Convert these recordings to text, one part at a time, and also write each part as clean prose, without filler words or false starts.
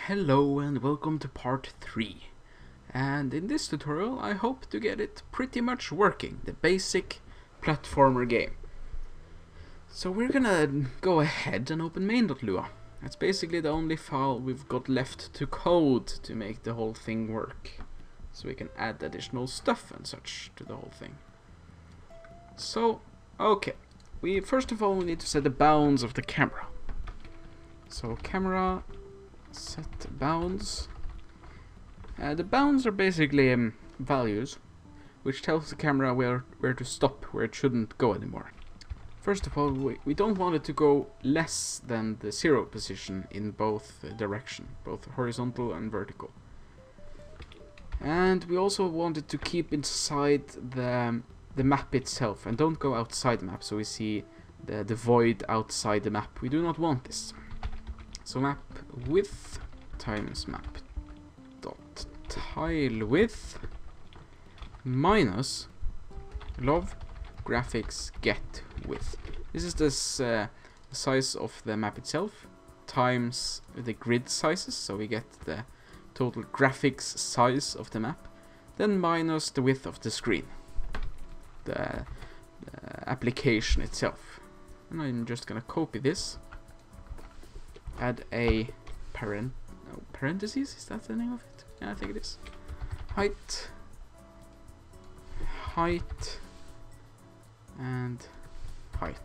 Hello and welcome to part 3. And in this tutorial I hope to get it pretty much working, the basic platformer game. So we're gonna go ahead and open main.lua. That's basically the only file we've got left to code to make the whole thing work. So we can add additional stuff and such to the whole thing. So, okay. First of all we need to set the bounds of the camera. So camera set bounds. The bounds are basically values which tells the camera where to stop, where it shouldn't go anymore. First of all, we don't want it to go less than the 0 position in both direction, both horizontal and vertical. And we also want it to keep inside the map itself and don't go outside the map, so we see the void outside the map. We do not want this. So map width times map dot tile width minus love graphics get width. This is the size of the map itself times the grid sizes, so we get the total graphics size of the map, then minus the width of the screen, the application itself. And I'm just gonna copy this. Add a parentheses, is that the name of it? Yeah, I think it is. Height, and height.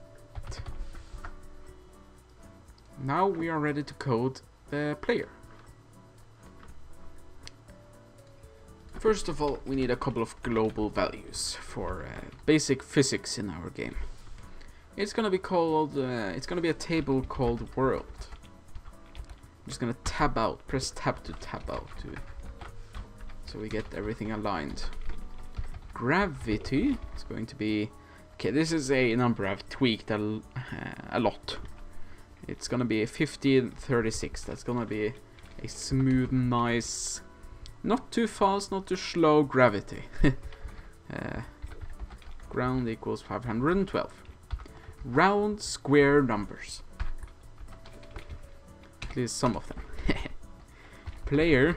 Now we are ready to code the player. First of all, we need a couple of global values for basic physics in our game. It's gonna be called, it's gonna be a table called world. I'm just gonna tab out, press tab to tab out so we get everything aligned. Gravity is going to be, okay, this is a number I've tweaked a lot. It's gonna be a 1536. That's gonna be a smooth, nice, not too fast, not too slow gravity. Ground equals 512. Round square numbers. At least some of them. Player,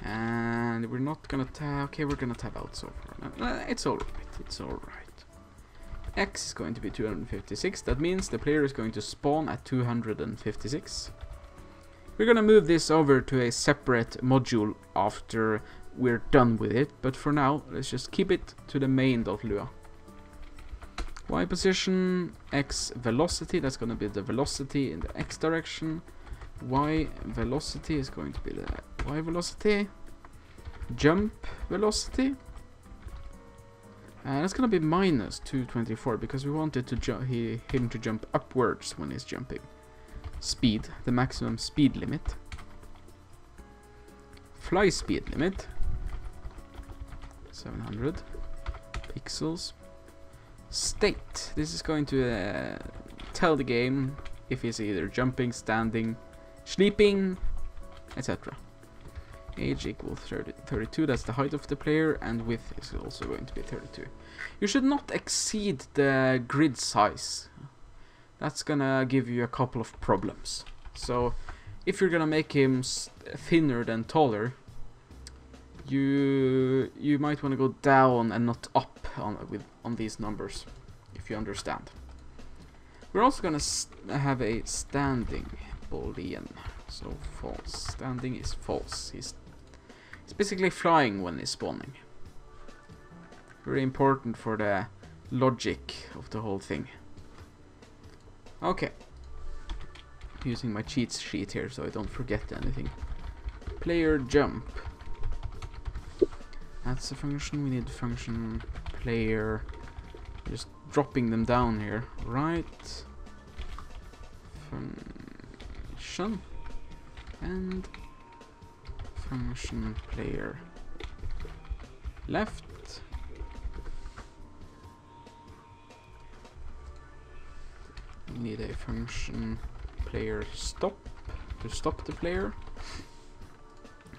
and we're not gonna tab. Okay, we're gonna tab out so far. It's alright. It's alright. X is going to be 256. That means the player is going to spawn at 256. We're gonna move this over to a separate module after we're done with it, but for now, let's just keep it to the main.lua. Y position, X velocity, that's going to be the velocity in the X direction. Y velocity is going to be the Y velocity. Jump velocity. And that's going to be minus 224 because we wanted to him to jump upwards when he's jumping. Speed, the maximum speed limit. Fly speed limit. 700 pixels. State. This is going to tell the game if he's either jumping, standing, sleeping, etc. Age equals 32. That's the height of the player, and width is also going to be 32. You should not exceed the grid size. That's gonna give you a couple of problems. So if you're gonna make him thinner than taller, you might want to go down and not up on these numbers, if you understand. We're also gonna have a standing boolean, so false. Standing is false. He's basically flying when he's spawning. Very important for the logic of the whole thing. Okay, using my cheat sheet here so I don't forget anything. Player jump. That's a function. We need function player. Just dropping them down here. Right. Function. And function player left. We need a function player stop to stop the player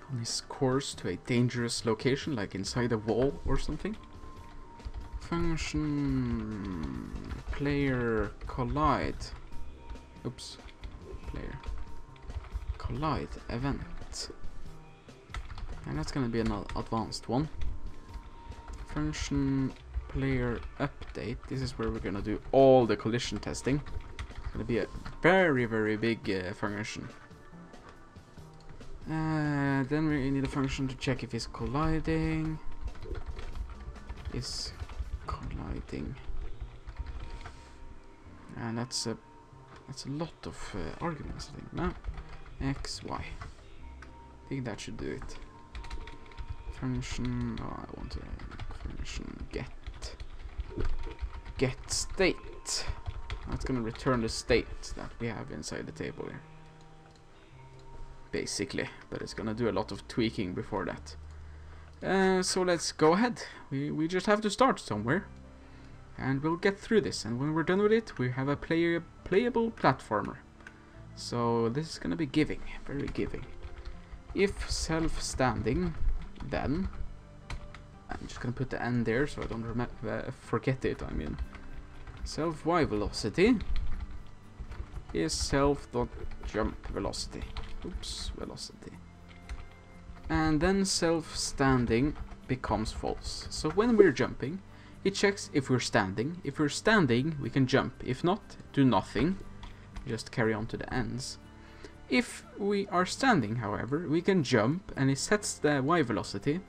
on his course to a dangerous location, like inside a wall or something. Function player collide. Oops. Player collide event. And that's gonna be an advanced one. Function player update. This is where we're gonna do all the collision testing. It's gonna be a very, very big function. Then we need a function to check if it's colliding. Is colliding. And that's a lot of arguments, I think. No, x, y. I think that should do it. Function. Oh, I want to function get state. That's gonna return the state that we have inside the table here. Basically, but it's gonna do a lot of tweaking before that. So let's go ahead. We just have to start somewhere, and we'll get through this. And when we're done with it, we have a playable platformer. So this is gonna be giving, very giving. If self-standing, then I'm just gonna put the n there so I don't forget it. I mean, self y velocity is self.jump velocity. Oops, velocity. And then self-standing becomes false. So when we're jumping, it checks if we're standing. If we're standing, we can jump. If not, do nothing. Just carry on to the ends. If we are standing, however, we can jump, and it sets the y velocity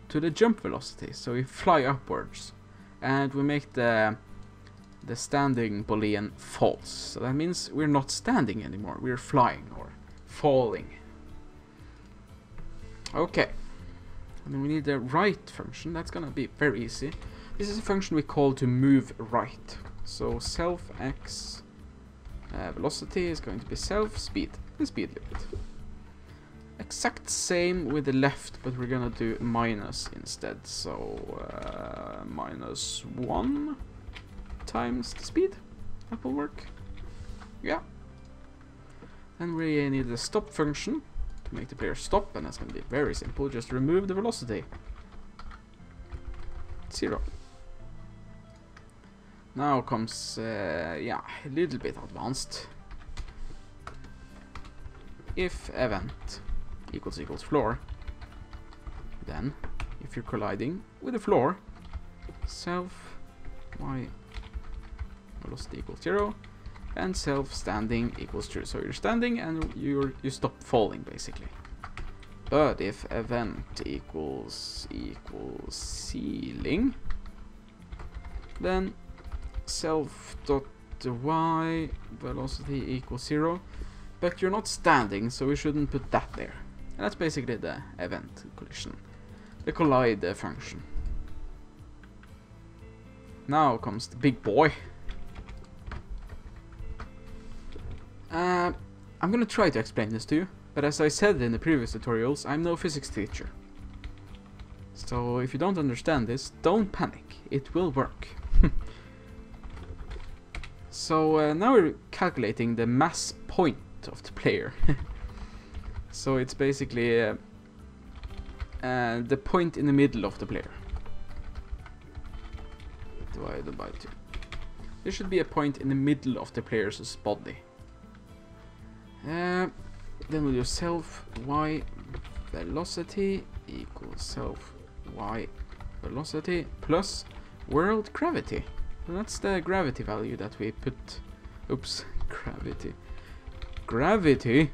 to the jump velocity. So we fly upwards, and we make the standing boolean false. So that means we're not standing anymore. We're flying or falling. Okay. And then we need the right function. That's gonna be very easy. This is a function we call to move right. So self x velocity is going to be self speed, the speed limit. Exact same with the left, but we're gonna do minus instead. So -1 times the speed. That will work. Yeah. Then we need the stop function to make the player stop, and that's going to be very simple. Just remove the velocity. 0. Now comes, yeah, a little bit advanced. If event equals floor, then if you're colliding with the floor, self y velocity equals 0. And self-standing equals true. So you're standing and you stop falling, basically. But if event equals ceiling, then self.y velocity equals 0. But you're not standing, so we shouldn't put that there. And that's basically the event collision, the collide function. Now comes the big boy. I'm gonna try to explain this to you, but as I said in the previous tutorials, I'm no physics teacher. So if you don't understand this, don't panic, it will work. So now we're calculating the mass point of the player. So it's basically the point in the middle of the player. Divided by 2. There should be a point in the middle of the player's body. Then we'll do self y velocity equals self y velocity plus world gravity. And that's the gravity value that we put. Oops, gravity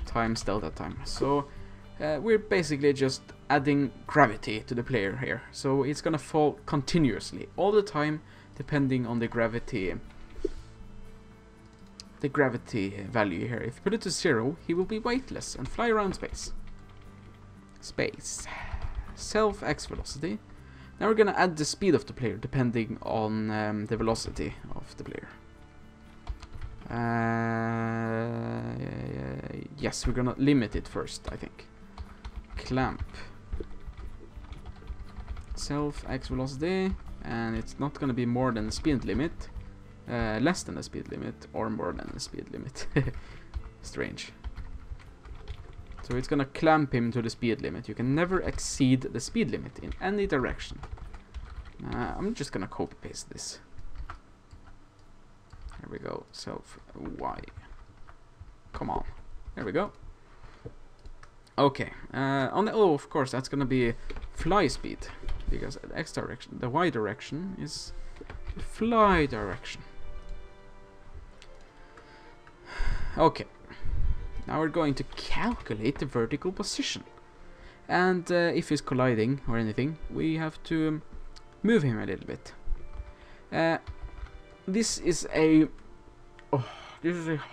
times delta time. So we're basically just adding gravity to the player here. So it's gonna fall continuously all the time, depending on the gravity value here. If you put it to 0, he will be weightless and fly around space. Self x velocity. Now we're gonna add the speed of the player depending on the velocity of the player. Yes, we're gonna limit it first, I think. Clamp. Self x velocity, and it's not gonna be more than the speed limit. Less than the speed limit or more than the speed limit. Strange. So it's gonna clamp him to the speed limit. You can never exceed the speed limit in any direction. I'm just gonna copy paste this. Here we go. Self y. Come on. There we go. Okay, on the, oh, of course, that's gonna be fly speed, because the X direction, the Y direction is the fly direction. Okay, now we're going to calculate the vertical position, and if he's colliding or anything, we have to move him a little bit. This is a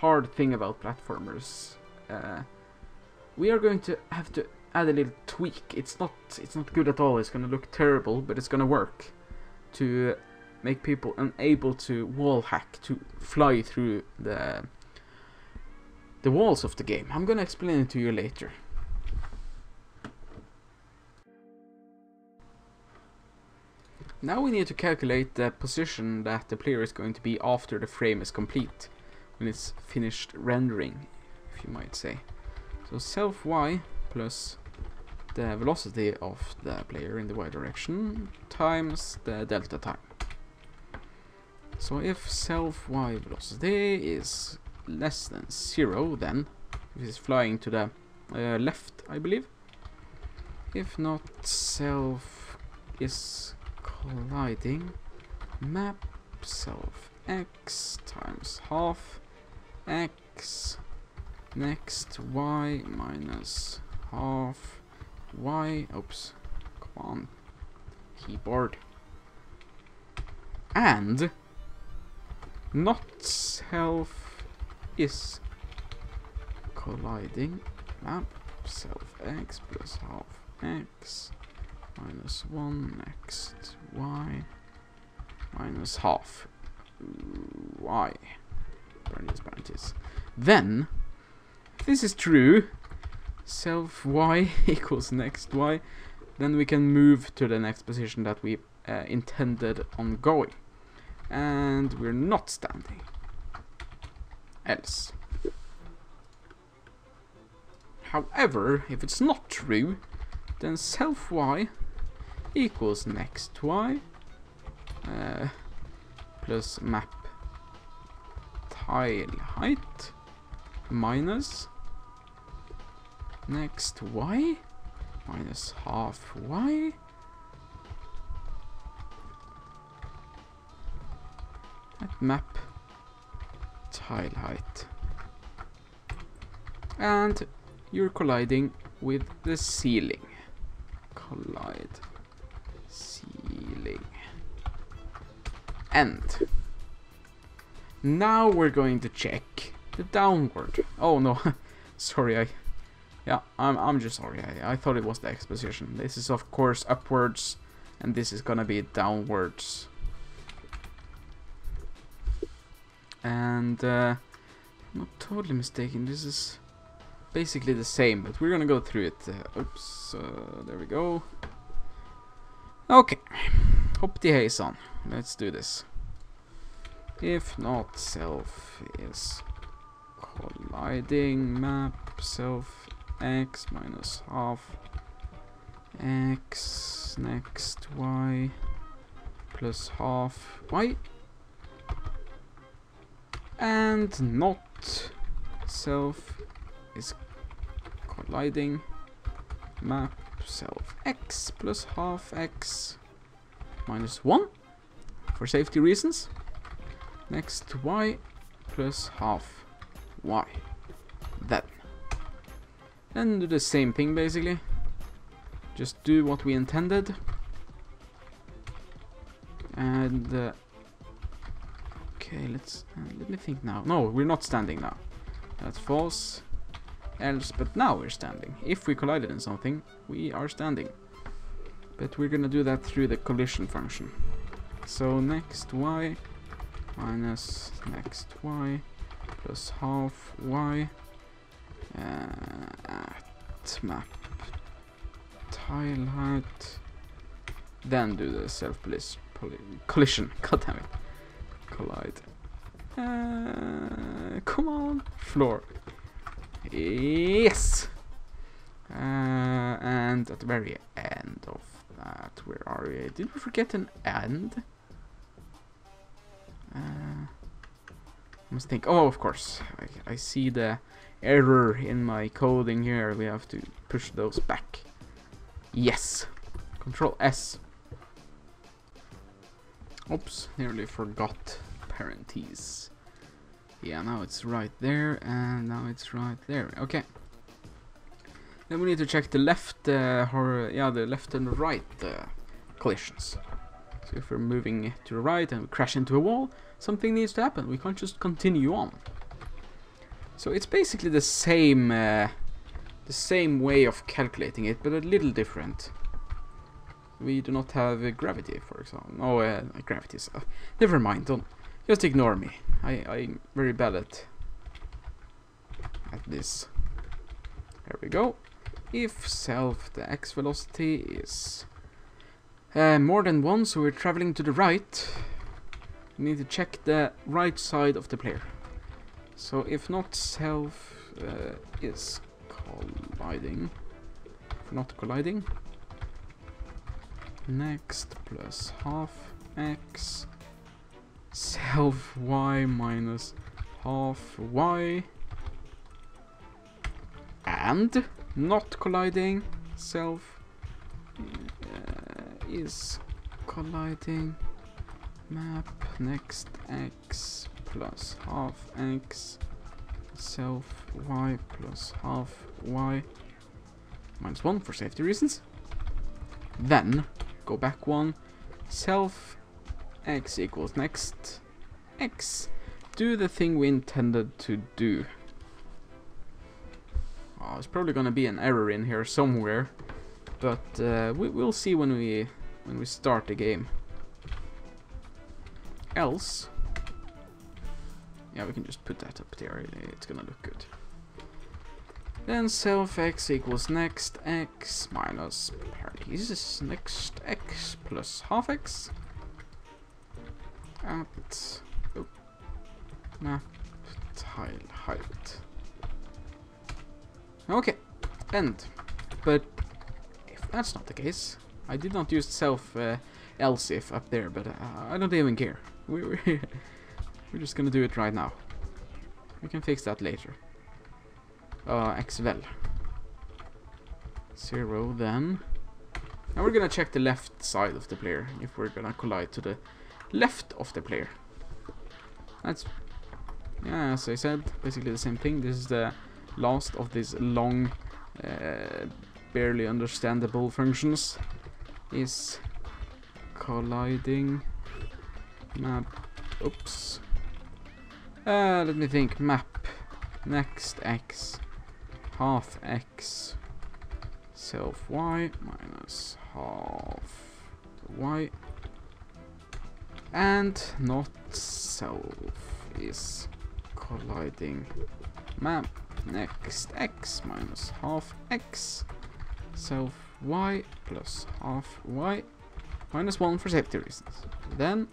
hard thing about platformers. We are going to have to add a little tweak. It's not good at all. It's gonna look terrible, but it's gonna work to make people unable to wall hack, to fly through the walls of the game. I'm gonna explain it to you later. Now we need to calculate the position that the player is going to be after the frame is complete, when it's finished rendering, if you might say. So self y plus the velocity of the player in the y direction times the delta time. So if self y velocity is less than 0, then if it's flying to the left, I believe. If not, self is colliding, map self x times half x next y minus half y. Oops, come on, keyboard. And not self is colliding, map self x plus half x minus 1 next y minus half y, parentheses. Then, if this is true, self y equals next y, then we can move to the next position that we intended on going. And we're not standing. Else. However, if it's not true, then self y equals next y plus map tile height minus next y minus half y at map tile height. And you're colliding with the ceiling. Collide ceiling. And now we're going to check the downward. Oh no, sorry, I'm just sorry. I thought it was the X position. This is of course upwards, and this is gonna be downwards. And I'm not totally mistaken, this is basically the same, but we're gonna go through it. Oops, there we go. Okay, hopp the haze on. Let's do this. If not, self is colliding, map self x minus half x next y plus half y, and not self is colliding, map self x plus half x minus 1 for safety reasons, next y plus half y. Then do the same thing basically, just do what we intended. And okay, let me think now. No, we're not standing now. That's false. Else, but now we're standing. If we collided in something, we are standing. But we're gonna do that through the collision function. So next y minus next y plus half y at map tile height. Then do the self collision. God damn it. Collide. Come on, floor. Yes. And at the very end of that, where are we? Did we forget an end? must think. Oh, of course. I see the error in my coding here. We have to push those back. Yes. Control S. Oops, nearly forgot parentheses. Yeah, now it's right there, and now it's right there. Okay. Then we need to check the left, the left and the right collisions. So if we're moving to the right and we crash into a wall, something needs to happen. We can't just continue on. So it's basically the same way of calculating it, but a little different. We do not have gravity, for example. Oh, gravity. Never mind. Don't just ignore me. I'm very bad at this. There we go. If the x velocity is more than 1, so we're traveling to the right, we need to check the right side of the player. So if not, self is colliding. If not colliding, next plus half x, self y minus half y, and not colliding, self is colliding, map next x plus half x, self y plus half y, minus 1 for safety reasons. Then go back 1, self x equals next x. Do the thing we intended to do. Oh, there's probably gonna be an error in here somewhere, but we'll see when we start the game. Else, yeah, we can just put that up there. It's gonna look good. Then self x equals next x minus parentheses next x plus half x at map tile height. Okay, end. But if that's not the case, I did not use self else if up there, but I don't even care. We're just gonna do it right now. We can fix that later. Xvel 0 then. Now we're gonna check the left side of the player if we're gonna collide to the left of the player. That's, yeah, as I said, basically the same thing. This is the last of these long, barely understandable functions. Is colliding map. Oops. Let me think. Map next x half x self y minus half y, and not self is colliding map next x minus half x self y plus half y minus 1 for safety reasons. Then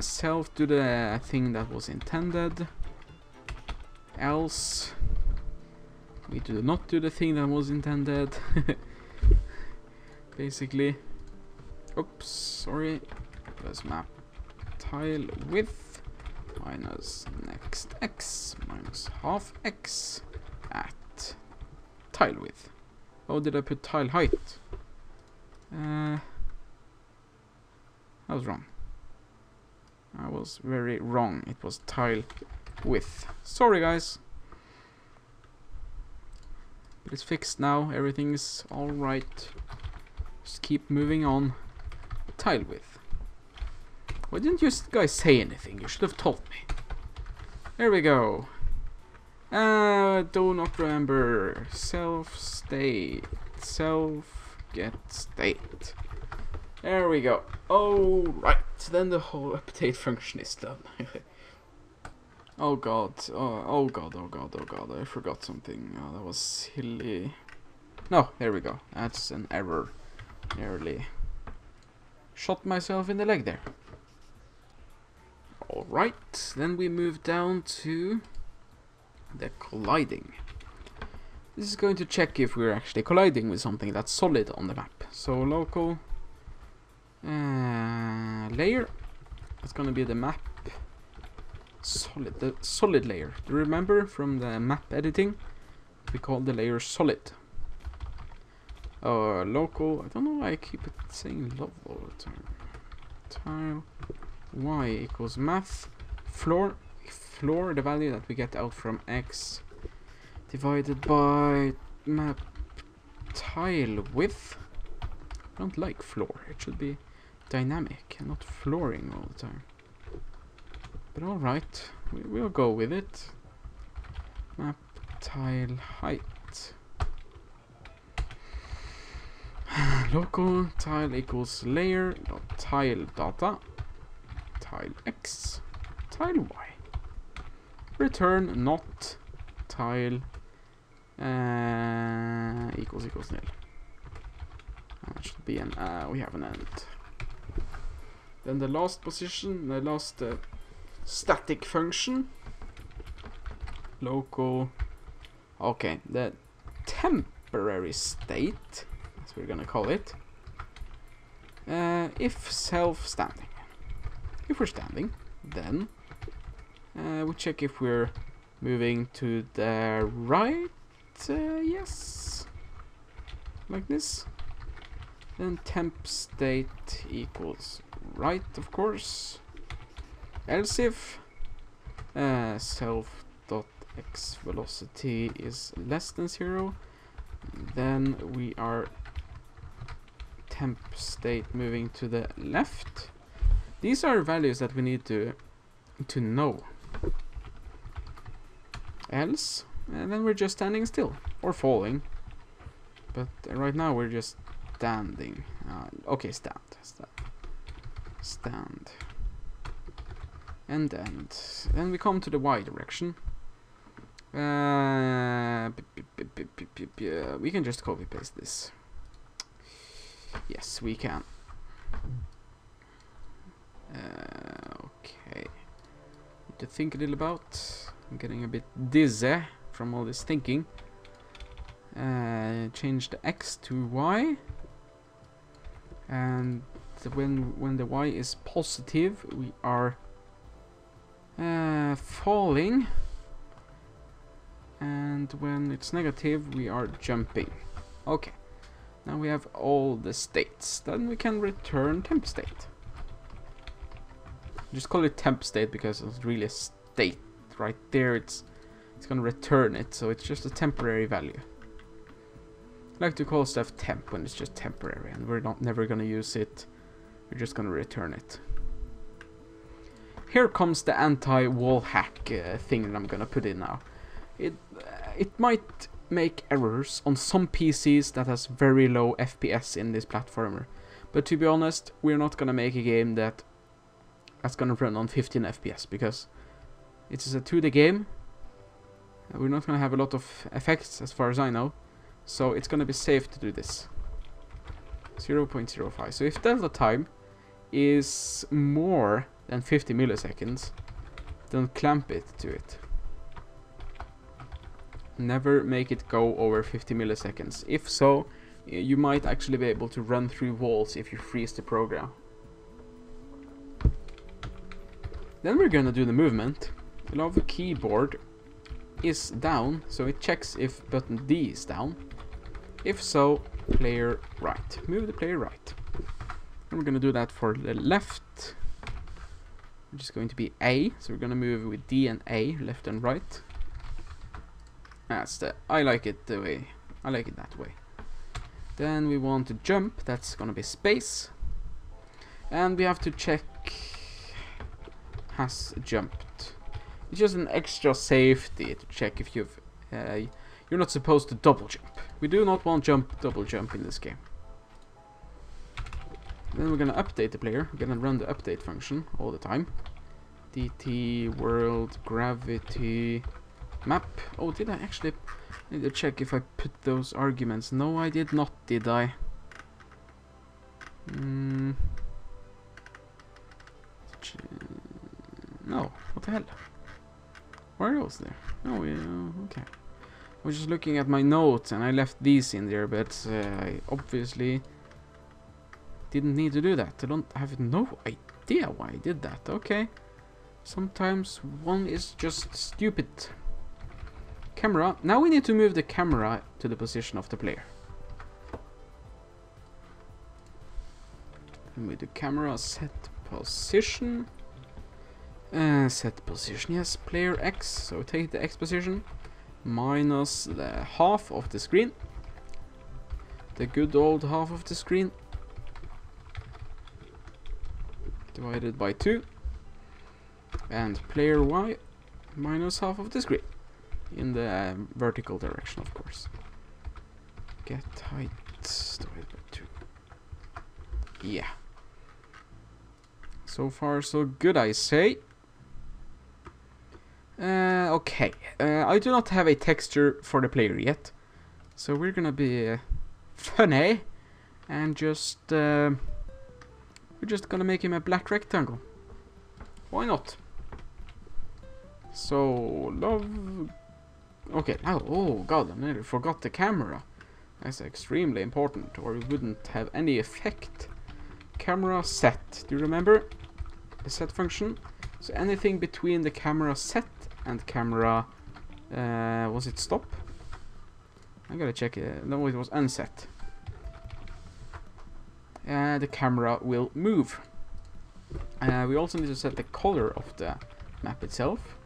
self do the thing that was intended, else we do not do the thing that was intended. Basically, oops, sorry, plus map tile width minus next x minus half x at tile width. Oh, did I put tile height? I was wrong. I was very wrong. It was tile width. Sorry, guys. But it's fixed now. Everything's alright. Just keep moving on. Tile width. Why didn't you guys say anything? You should have told me. There we go. Do not remember. Self state. Self get state. There we go. Alright. Then the whole update function is done. Oh god. Oh god. I forgot something. Oh, that was silly. No, there we go. That's an error. Nearly shot myself in the leg there. Alright, then we move down to the colliding. This is going to check if we're actually colliding with something that's solid on the map. So local layer It's gonna be the map solid, the solid layer. Do you remember from the map editing? We call the layer solid. Local. I don't know why I keep it saying love all the time. Tile y equals math floor. Floor, the value that we get out from x divided by map tile width. I don't like floor. It should be dynamic and not flooring all the time. But alright, we'll go with it. Map tile height. Local tile equals layer dot tile data tile x tile y. Return not tile equals nil. That should be an we have an end. Then the last position, the last static function. Local. Okay, the temporary state, as we're gonna call it. If self-standing. If we're standing, then we check if we're moving to the right. Yes, like this. Then temp state equals right, of course. Else if self dot x velocity is less than 0, then we are temp state moving to the left. These are values that we need to know. Else, and then we're just standing still or falling. But right now we're just standing. Okay, stand. And then we come to the y direction. We can just copy paste this. Yes, we can. Okay. Need to think a little about. I'm getting a bit dizzy from all this thinking. Change the x to y. And when the y is positive, we are falling, and when it's negative, we are jumping. Okay, now we have all the states. Then we can return temp state. Just call it temp state because it's really a state right there. It's gonna return it, so it's just a temporary value. I like to call stuff temp when it's just temporary, and we're never gonna use it. We're just gonna return it. Here comes the anti-wall hack thing that I'm gonna put in now. It might make errors on some PCs that has very low FPS in this platformer, but to be honest, we're not gonna make a game that's gonna run on 15 FPS because it is a 2D game. We're not gonna have a lot of effects as far as I know, so it's gonna be safe to do this. 0.05. So if delta time is more than 50 milliseconds, then clamp it to it. Never make it go over 50 milliseconds. If so, you might actually be able to run through walls if you freeze the program. Then we're gonna do the movement. The keyboard is down, so it checks if button D is down. If so, player right. Move the player right. And we're gonna do that for the left, which is going to be A. So we're gonna move with D and A, left and right. I like it the way. I like it that way. Then we want to jump. That's gonna be space. And we have to check has jumped. It's just an extra safety to check if you've you're not supposed to double jump. We do not want double jump in this game. Then we're gonna update the player. We're gonna run the update function all the time. DT world gravity map. Oh, did I actually need to check if I put those arguments? No, I did not, did I? No, what the hell? Where else there? Oh, yeah, okay. I was just looking at my notes and I left these in there, but I obviously didn't need to do that. I don't have no idea why I did that. Okay. Sometimes one is just stupid. Camera. Now we need to move the camera to the position of the player. And with the camera set position. Set position, yes, player X. So take the X position minus the half of the screen. The good old half of the screen. Divided by 2. And player Y minus half of the screen. In the vertical direction, of course. Get height divided by 2. Yeah. So far, so good, I say. Okay. I do not have a texture for the player yet. So we're gonna be funny. And just... we're just gonna make him a black rectangle. Why not? So, love... Okay, now, oh god, I nearly forgot the camera. That's extremely important, or it wouldn't have any effect. Camera set, do you remember? The set function. So anything between the camera set and camera... was it stop? I gotta check it. No, it was unset. The camera will move. We also need to set the color of the map itself.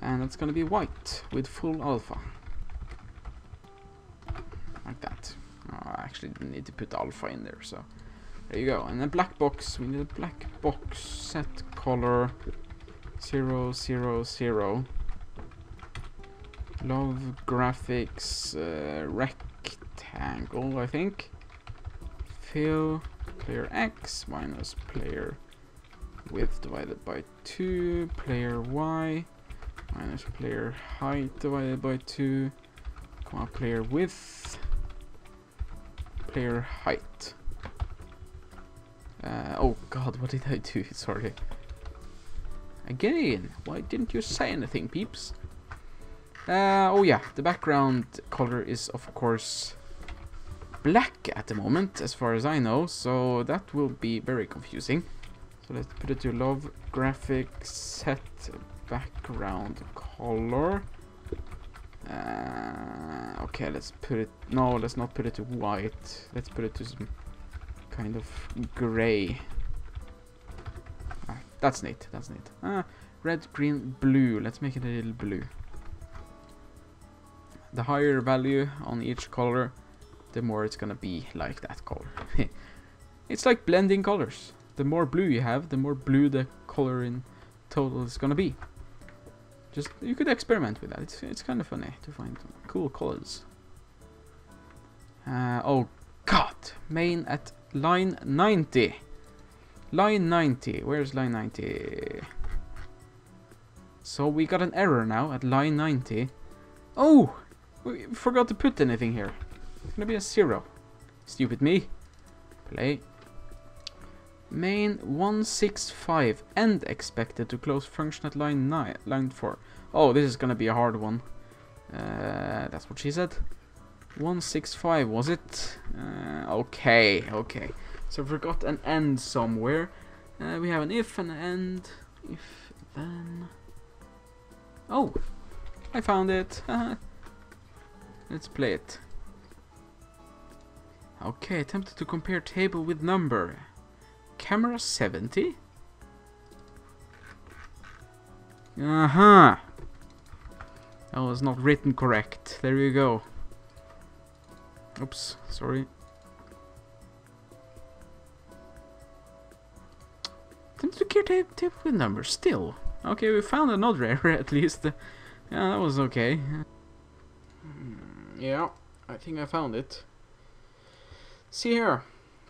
And it's gonna be white with full alpha. Like that. Oh, I actually didn't need to put alpha in there, so there you go. And then black box, we need a black box set color 0, 0, 0. Love graphics rectangle, I think. Fill player X minus player width divided by 2, player Y minus player height divided by 2, comma player width, player height. Oh god, what did I do? Sorry. Again, why didn't you say anything, peeps? Oh yeah, the background color is of course black at the moment, as far as I know, so that will be very confusing. So let's put it to love graphics set background color. Okay, let's put it... No, let's not put it to white. Let's put it to some kind of gray. That's neat, that's neat. Red, green, blue. Let's make it a little blue. The higher value on each color, the more it's gonna be like that color. It's like blending colors. The more blue you have, the more blue the color in total is gonna be. Just, you could experiment with that. It's kind of funny to find cool colors. Oh god, main at line 90. Line 90, where's line 90? So we got an error now at line 90. Oh, we forgot to put anything here. It's gonna be a 0. Stupid me. Play. Main 165 end expected to close function at line 4. Oh, this is gonna be a hard one. That's what she said. 165 was it? Okay, okay. So we forgot an end somewhere. We have an if and an end. If then. Oh, I found it. Let's play it. Okay, attempted to compare table with number. Camera 70? That was not written correct. There you go. Oops, sorry. Attempted to compare table with number. Still. Okay, we found another error at least. Yeah, that was okay. Yeah, I think I found it. See here.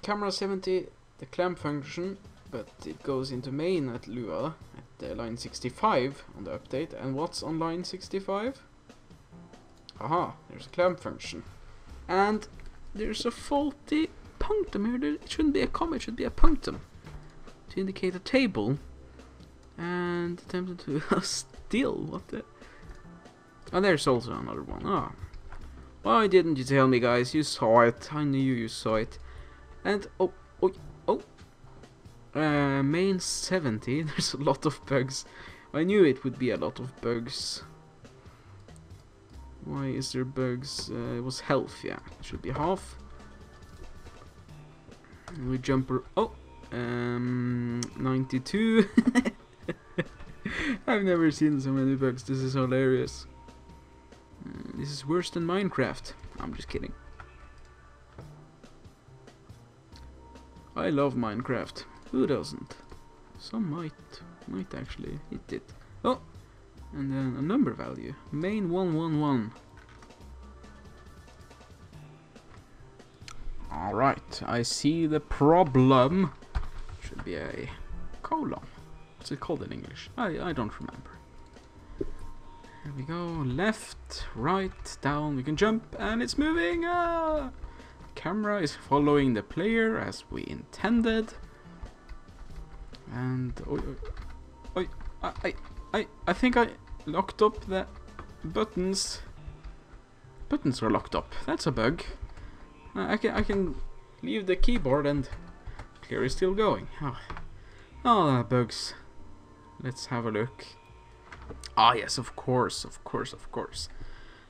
Camera 70. The clamp function, but it goes into main at Lua at line 65 on the update. And what's on line 65? Aha, there's a clamp function. And there's a faulty punctum here. It shouldn't be a comma, it should be a punctum to indicate a table. And attempted to still, what the... Oh, there's also another one. Oh. Why didn't you tell me, guys? You saw it. I knew you saw it. And, oh. Main 70. There's a lot of bugs. I knew it would be a lot of bugs. Why is there bugs? It was health, yeah. It should be half. And we jump. Oh! 92. I've never seen so many bugs. This is hilarious. This is worse than Minecraft. I'm just kidding. I love Minecraft. Who doesn't? Some might actually hit it. Oh! And then a number value. Main 111. Alright, I see the problem. Should be a colon. What's it called in English? I don't remember. Here we go. Left, right, down. We can jump and it's moving. Ah! Camera is following the player as we intended. And I think I locked up the buttons. Buttons are locked up. That's a bug. I can leave the keyboard and clear is still going. Oh, bugs. Let's have a look. Ah, yes, of course.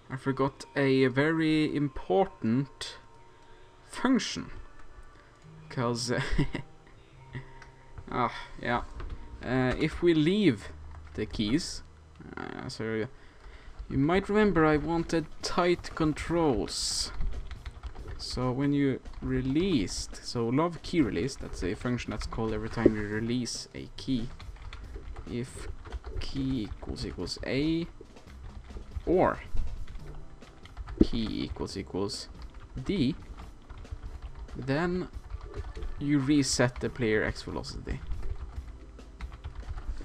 I forgot a very important function. Because yeah. If we leave the keys, so you might remember I wanted tight controls. So when you released, so love key release, that's a function that's called every time you release a key. If key equals A or key equals D, then you reset the player X velocity.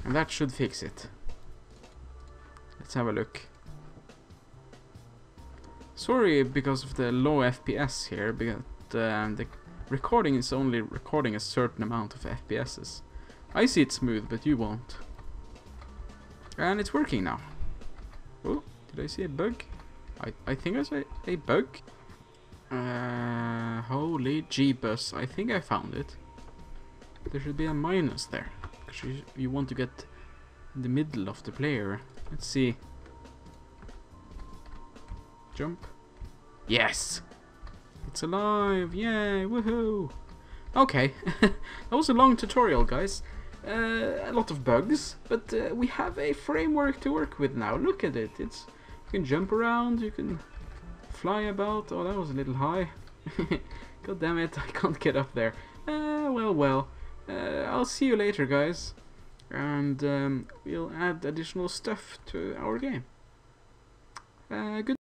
And that should fix it. Let's have a look. Sorry because of the low FPS here, because the recording is only recording a certain amount of FPSs. I see it smooth, but you won't. And it's working now. Oh, did I see a bug? I think I saw a bug. Holy Jeebus, I think I found it. There should be a minus there. Because you want to get in the middle of the player. Let's see. Jump. Yes! It's alive! Yay! Woohoo! Okay, that was a long tutorial, guys. A lot of bugs, but we have a framework to work with now. Look at it. You can jump around, you can fly about. Oh, that was a little high. God damn it, I can't get up there. Well. I'll see you later, guys. And we'll add additional stuff to our game. Good.